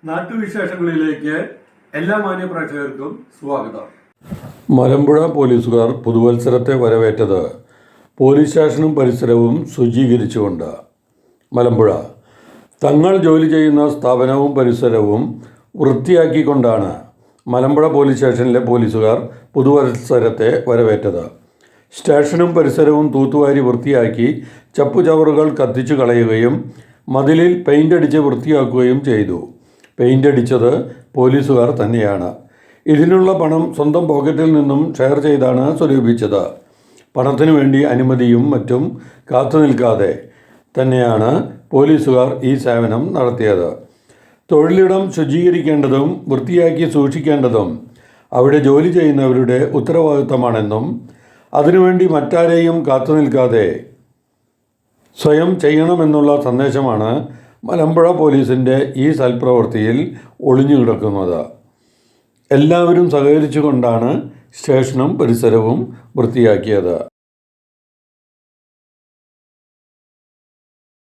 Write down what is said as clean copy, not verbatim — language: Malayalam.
നാട്ടുവിശേഷങ്ങളിലേക്ക് എല്ലാ മാന്യ പ്രേക്ഷകർക്കും സ്വാഗതം. മലമ്പുഴ പോലീസുകാർ പുതുവത്സരത്തെ വരവേറ്റത് പോലീസ് സ്റ്റേഷനും പരിസരവും ശുചീകരിച്ചുകൊണ്ട്. മലമ്പുഴ തങ്ങൾ ജോലി ചെയ്യുന്ന സ്ഥാപനവും പരിസരവും വൃത്തിയാക്കിക്കൊണ്ടാണ് മലമ്പുഴ പോലീസ് സ്റ്റേഷനിലെ പോലീസുകാർ പുതുവത്സരത്തെ വരവേറ്റത്. സ്റ്റേഷനും പരിസരവും തൂത്തുവാരി വൃത്തിയാക്കി ചപ്പുചവറുകൾ കത്തിച്ചു കളയുകയും മതിലിൽ പെയിൻ്റ് അടിച്ച് വൃത്തിയാക്കുകയും ചെയ്തു. പെയിൻ്റ് അടിച്ചത് പോലീസുകാർ തന്നെയാണ്. ഇതിനുള്ള പണം സ്വന്തം പോക്കറ്റിൽ നിന്നും ഷെയർ ചെയ്താണ് സ്വരൂപിച്ചത്. പണത്തിനു വേണ്ടി അനുമതിയും മറ്റും കാത്തു നിൽക്കാതെ തന്നെയാണ് പോലീസുകാർ ഈ സേവനം നടത്തിയത്. തൊഴിലിടം ശുചീകരിക്കേണ്ടതും വൃത്തിയാക്കി സൂക്ഷിക്കേണ്ടതും അവിടെ ജോലി ചെയ്യുന്നവരുടെ ഉത്തരവാദിത്തമാണെന്നും അതിനുവേണ്ടി മറ്റാരെയും കാത്തു നിൽക്കാതെ സ്വയം ചെയ്യണമെന്നുള്ള സന്ദേശമാണ് മലമ്പുഴ പോലീസിൻ്റെ ഈ സൽപ്രവൃത്തിയിൽ ഒളിഞ്ഞു കിടക്കുന്നത്. എല്ലാവരും സഹകരിച്ചുകൊണ്ടാണ് സ്റ്റേഷനും പരിസരവും വൃത്തിയാക്കിയത്.